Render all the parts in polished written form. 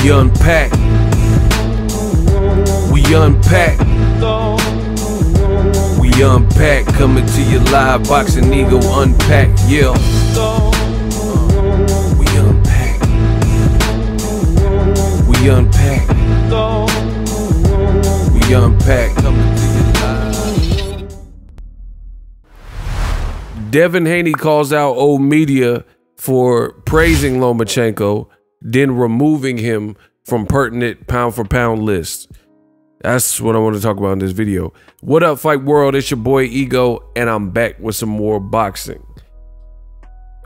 We unpack. We unpack. We unpack. Coming to you live. Boxingego unpack. Yeah. We unpack. We unpack. We unpack. Coming to you live. Devin Haney calls out old media for praising Lomachenko, then removing him from pertinent pound-for-pound lists. That's what I want to talk about in this video. What up, Fight World? It's your boy Ego, and I'm back with some more boxing.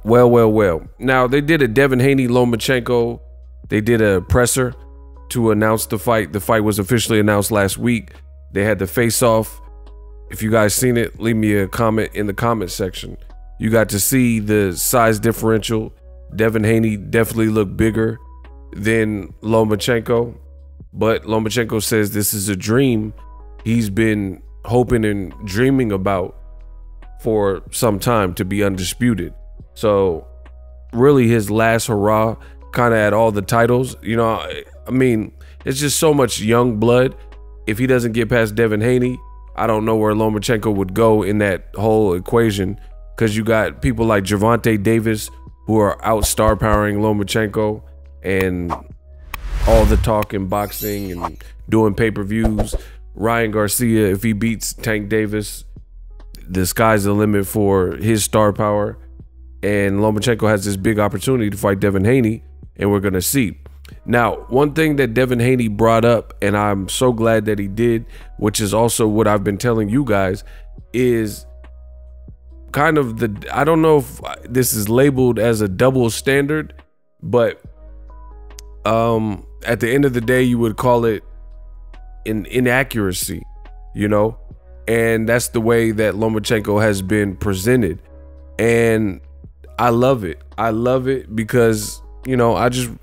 Well. Now, they did a Devin Haney Lomachenko. They did a presser to announce the fight. The fight was officially announced last week. They had the face-off. If you guys seen it, leave me a comment in the comment section. You got to see the size differential. Devin Haney definitely looked bigger than Lomachenko, but Lomachenko says this is a dream he's been hoping and dreaming about for some time, to be undisputed. So really his last hurrah, kind of at all the titles. You know, I mean, it's just so much young blood. If he doesn't get past Devin Haney, I don't know where Lomachenko would go in that whole equation, because you got people like Gervonta Davis who are out star powering Lomachenko and all the talk in boxing and doing pay-per-views. Ryan Garcia, if he beats Tank Davis, the sky's the limit for his star power. And Lomachenko has this big opportunity to fight Devin Haney, and we're gonna see. Now, one thing that Devin Haney brought up, and I'm so glad that he did, which is also what I've been telling you guys, is kind of the, I don't know if this is labeled as a double standard, but at the end of the day, you would call it an inaccuracy, you know? And that's the way that Lomachenko has been presented. And I love it. I love it because, you know,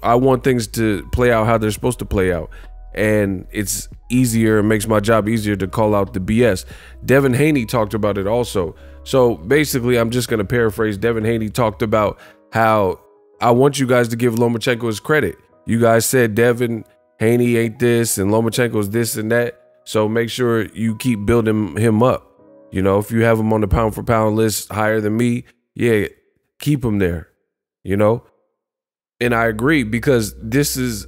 I want things to play out how they're supposed to play out. And it's easier, it makes my job easier to call out the BS. Devin Haney talked about it also. So basically, I'm just going to paraphrase. Devin Haney talked about how I want you guys to give Lomachenko his credit. You guys said Devin Haney ain't this and Lomachenko's this and that. So make sure you keep building him up. You know, if you have him on the pound for pound list higher than me, yeah, keep him there, you know? And I agree, because this is,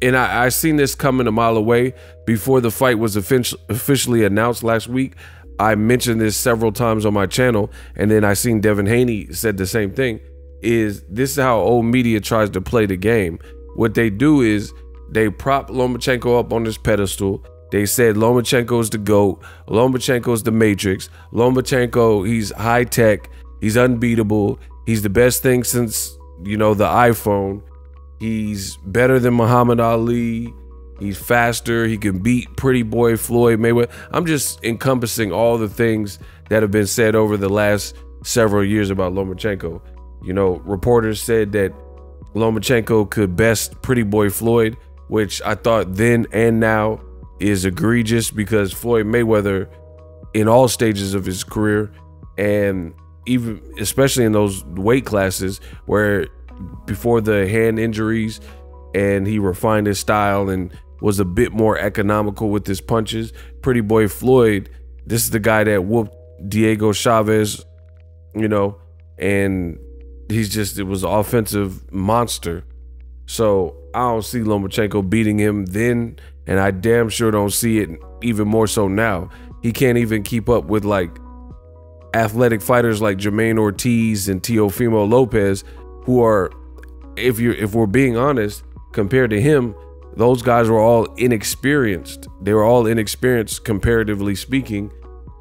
and I seen this coming a mile away before the fight was officially announced last week. I mentioned this several times on my channel, and then I seen Devin Haney said the same thing. Is this is how old media tries to play the game? What they do is they prop Lomachenko up on this pedestal. They said Lomachenko's the GOAT, Lomachenko's the Matrix, Lomachenko, he's high tech, he's unbeatable, he's the best thing since, you know, the iPhone. He's better than Muhammad Ali. He's faster. He can beat Pretty Boy Floyd Mayweather. I'm just encompassing all the things that have been said over the last several years about Lomachenko. You know, reporters said that Lomachenko could best Pretty Boy Floyd, which I thought then and now is egregious, because Floyd Mayweather, in all stages of his career, and even especially in those weight classes where before the hand injuries, and he refined his style and was a bit more economical with his punches. Pretty Boy Floyd, this is the guy that whooped Diego Chavez, you know, and he's just, it was an offensive monster. So I don't see Lomachenko beating him then, and I damn sure don't see it even more so now. He can't even keep up with like athletic fighters like Jermaine Ortiz and Teofimo Lopez, who are, if we're being honest, compared to him, those guys were all inexperienced. They were all inexperienced comparatively speaking,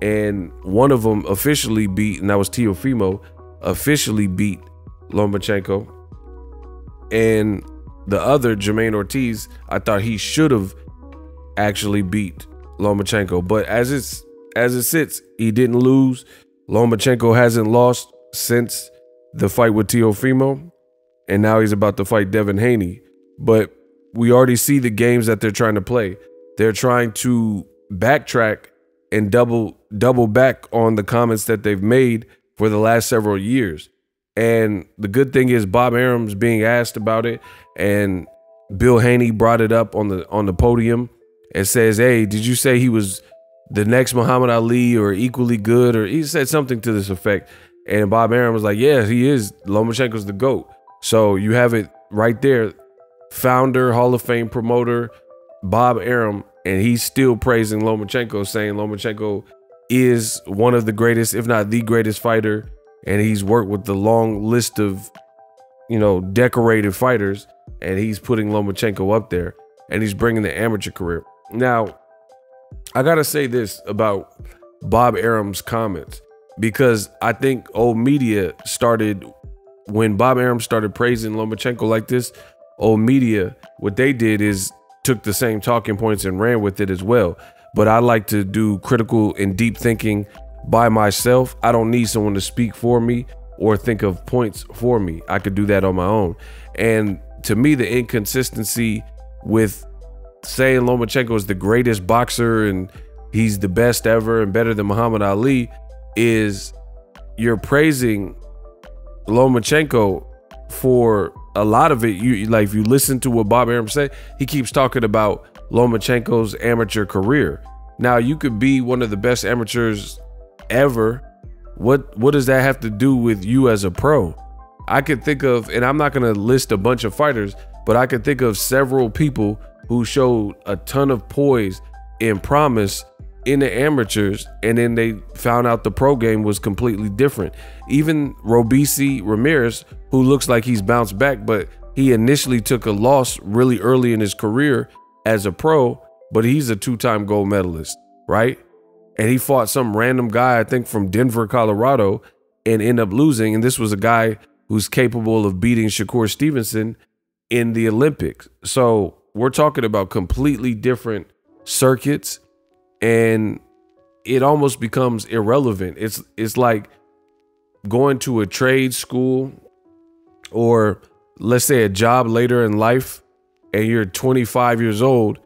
and one of them officially beat, and that was Teofimo, officially beat Lomachenko. And the other, Jermaine Ortiz, I thought he should have actually beat Lomachenko, but as it sits, he didn't lose. Lomachenko hasn't lost since the fight with Teofimo, and now he's about to fight Devin Haney. But we already see the games that they're trying to play. They're trying to backtrack and double back on the comments that they've made for the last several years. And the good thing is Bob Arum's being asked about it, and Bill Haney brought it up on the podium and says, "Hey, did you say he was the next Muhammad Ali or equally good?" Or he said something to this effect. And Bob Arum was like, "Yeah, he is. Lomachenko's the GOAT." So you have it right there. Founder, Hall of Fame promoter, Bob Arum, and he's still praising Lomachenko, saying Lomachenko is one of the greatest, if not the greatest fighter. And he's worked with the long list of, decorated fighters, and he's putting Lomachenko up there, and he's bringing the amateur career. Now, I got to say this about Bob Arum's comments, because I think old media started, when Bob Arum started praising Lomachenko like this, old media, what they did is took the same talking points and ran with it as well. But I like to do critical and deep thinking by myself. I don't need someone to speak for me or think of points for me. I could do that on my own. And to me, the inconsistency with saying Lomachenko is the greatest boxer and he's the best ever and better than Muhammad Ali is you're praising Lomachenko for a lot of it. If you listen to what Bob Arum said, he keeps talking about Lomachenko's amateur career. Now, you could be one of the best amateurs ever. What does that have to do with you as a pro? I could think of, and I'm not going to list a bunch of fighters, but I could think of several people who showed a ton of poise and promise in the amateurs, and then they found out the pro game was completely different. Even Robisi Ramirez, who looks like he's bounced back, but he initially took a loss really early in his career as a pro, but he's a two-time gold medalist, right? And he fought some random guy, I think from Denver, Colorado, and ended up losing. And this was a guy who's capable of beating Shakur Stevenson in the Olympics. So we're talking about completely different circuits, and it almost becomes irrelevant. It's like going to a trade school, or let's say a job later in life, and you're 25 years old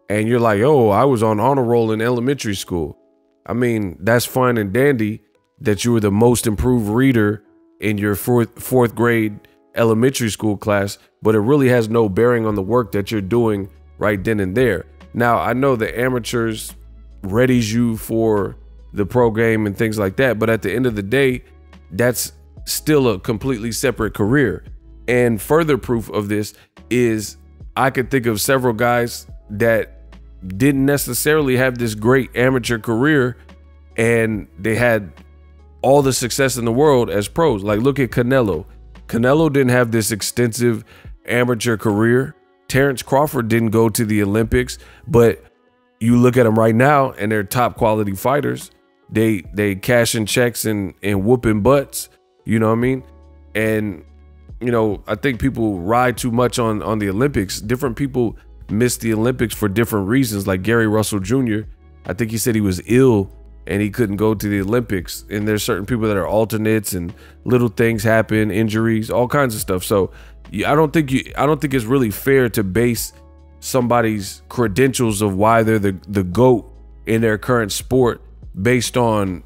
and you're like, "Oh, I was on honor roll in elementary school." I mean, that's fine and dandy that you were the most improved reader in your fourth grade elementary school class, but it really has no bearing on the work that you're doing right then and there. Now, I know the amateurs readies you for the pro game and things like that, but at the end of the day, that's still a completely separate career. And further proof of this is I could think of several guys that didn't necessarily have this great amateur career, and they had all the success in the world as pros. Like, look at Canelo. Canelo didn't have this extensive amateur career. Terrence Crawford didn't go to the Olympics, but you look at them right now and they're top quality fighters. They cashing checks and whooping butts, you know what I mean? And I think people ride too much on the Olympics. Different people miss the Olympics for different reasons. Like Gary Russell Jr., I think he said he was ill and he couldn't go to the Olympics. And there's certain people that are alternates, and little things happen, injuries, all kinds of stuff. So I don't think it's really fair to base somebody's credentials of why they're the GOAT in their current sport based on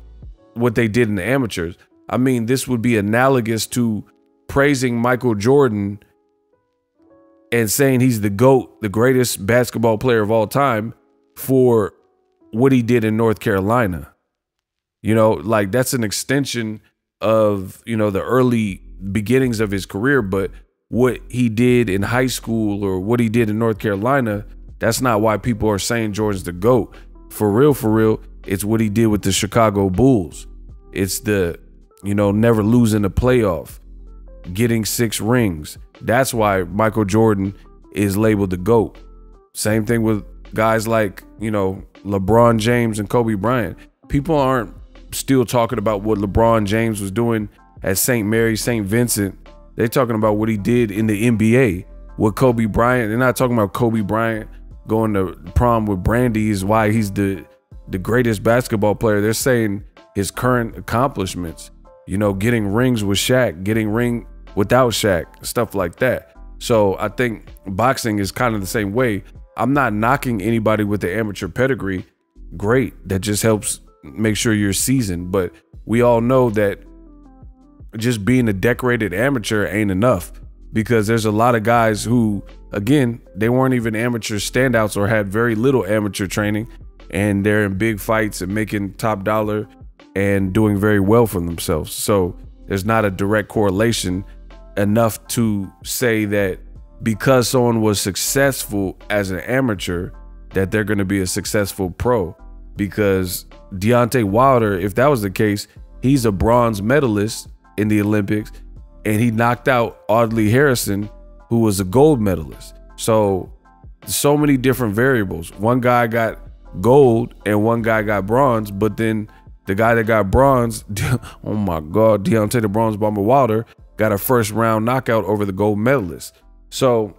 what they did in the amateurs. I mean, this would be analogous to praising Michael Jordan and saying he's the GOAT, the greatest basketball player of all time, for what he did in North Carolina. Like, that's an extension of, the early beginnings of his career, but what he did in high school or what he did in North Carolina, that's not why people are saying Jordan's the GOAT. For real, it's what he did with the Chicago Bulls. It's the, never losing a playoff, getting 6 rings. That's why Michael Jordan is labeled the GOAT. Same thing with guys like, LeBron James and Kobe Bryant. People aren't still talking about what LeBron James was doing at St. Mary's, St. Vincent. They're talking about what he did in the NBA with Kobe Bryant. They're not talking about Kobe Bryant going to prom with Brandy is why he's the greatest basketball player. They're saying his current accomplishments, getting rings with Shaq, getting ring without Shaq, stuff like that. So I think boxing is kind of the same way. I'm not knocking anybody with the amateur pedigree. Great. That just helps make sure you're seasoned. But we all know that just being a decorated amateur ain't enough. because there's a lot of guys who, again, they weren't even amateur standouts or had very little amateur training, and they're in big fights and making top dollar and doing very well for themselves. So there's not a direct correlation enough to say that because someone was successful as an amateur that they're going to be a successful pro. Because Deontay Wilder, if that was the case, he's a bronze medalist in the Olympics, and he knocked out Audley Harrison, who was a gold medalist. So many different variables. One guy got gold and one guy got bronze, but then the guy that got bronze, oh my God, Deontay the Bronze Bomber Wilder, got a first round knockout over the gold medalist. So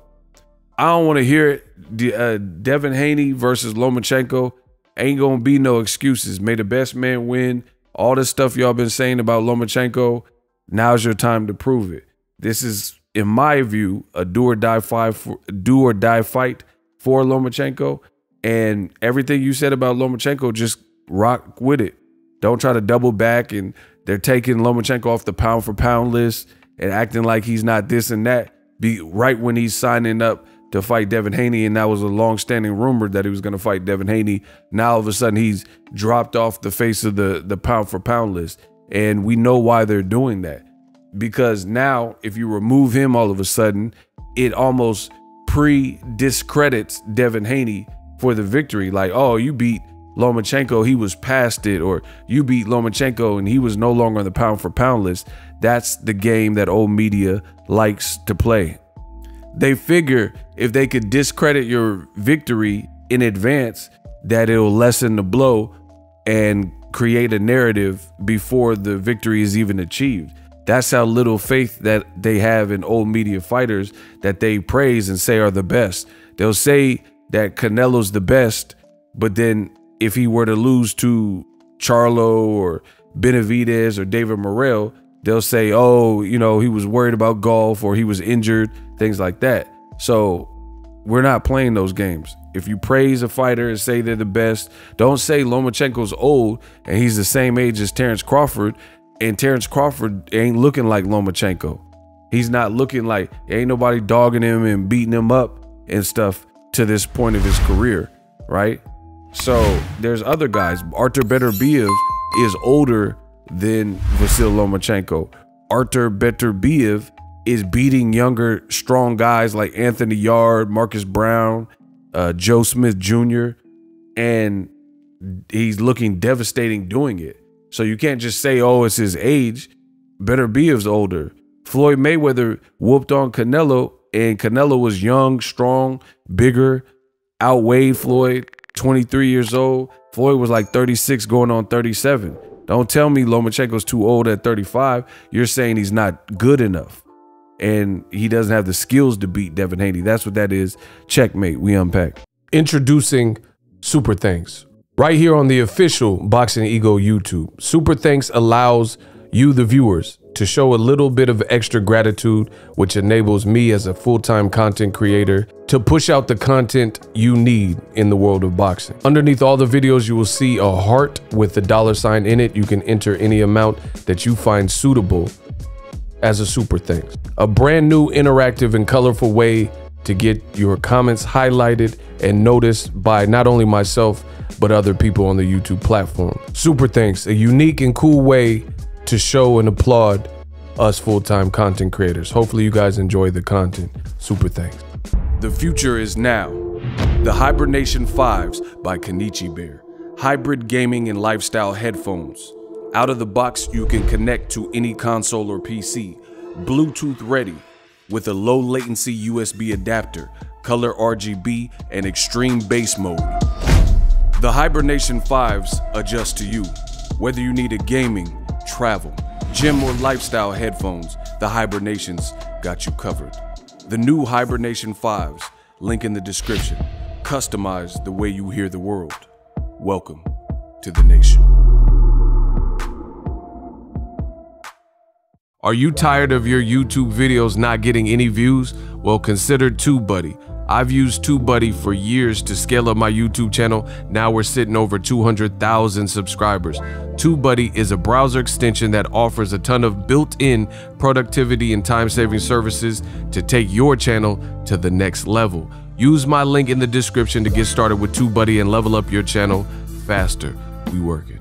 I don't want to hear it. Devin Haney versus Lomachenko, ain't gonna be no excuses. May the best man win. All this stuff y'all been saying about Lomachenko, now's your time to prove it. This is, in my view, a do or die fight for Lomachenko. And everything you said about Lomachenko, just rock with it. Don't try to double back, and they're taking Lomachenko off the pound for pound list and acting like he's not this and that. Be right when he's signing up to fight Devin Haney, and that was a long-standing rumor that he was going to fight Devin Haney. Now all of a sudden he's dropped off the face of the pound for pound list, and we know why they're doing that. Because now if you remove him, all of a sudden it almost discredits Devin Haney for the victory. Like, oh, you beat Lomachenko, he was past it, or you beat Lomachenko and he was no longer on the pound for pound list. That's the game that old media likes to play. They figure if they could discredit your victory in advance, that it'll lessen the blow and create a narrative before the victory is even achieved. That's how little faith that they have in old media fighters that they praise and say are the best. They'll say that Canelo's the best, but then if he were to lose to Charlo or Benavidez or David Morrell, they'll say, oh, you know, he was worried about golf or he was injured, things like that. So we're not playing those games. If you praise a fighter and say they're the best, don't say Lomachenko's old and he's the same age as Terrence Crawford, and Terrence Crawford ain't looking like Lomachenko. He's not looking like, ain't nobody dogging him and beating him up and stuff to this point of his career, right? So there's other guys. Artur Beterbiev is older than Vasiliy Lomachenko. Artur Beterbiev is beating younger, strong guys like Anthony Yarde, Marcus Brown, Joe Smith Jr., and he's looking devastating doing it. So you can't just say, oh, it's his age. Beterbiev's older. Floyd Mayweather whooped on Canelo, and Canelo was young, strong, bigger, outweighed Floyd, 23 years old. Floyd was like 36 going on 37. Don't tell me Lomachenko's too old at 35. You're saying he's not good enough and he doesn't have the skills to beat Devin Haney. That's what that is. Checkmate. We unpack. Introducing Super Thanks. Right here on the official Boxingego YouTube. Super Thanks allows you, the viewers, to show a little bit of extra gratitude, which enables me as a full-time content creator to push out the content you need in the world of boxing. Underneath all the videos, you will see a heart with the $sign in it. You can enter any amount that you find suitable as a super thanks. A brand new interactive and colorful way to get your comments highlighted and noticed by not only myself, but other people on the YouTube platform. Super thanks, a unique and cool way to show and applaud us full-time content creators. Hopefully you guys enjoy the content. Super thanks. The future is now. The Hibernation 5s by Kenichi Bear. Hybrid gaming and lifestyle headphones. Out of the box, you can connect to any console or PC. Bluetooth ready with a low latency USB adapter, color RGB, and extreme bass mode. The Hibernation 5s adjust to you. Whether you need a gaming, travel, gym, or lifestyle headphones, the Hibernations got you covered. The new Hibernation 5s, link in the description. Customize the way you hear the world. Welcome to the nation. Are you tired of your YouTube videos not getting any views? Well, consider TubeBuddy. I've used TubeBuddy for years to scale up my YouTube channel. Now we're sitting over 200,000 subscribers. TubeBuddy is a browser extension that offers a ton of built-in productivity and time-saving services to take your channel to the next level. Use my link in the description to get started with TubeBuddy and level up your channel faster. We working.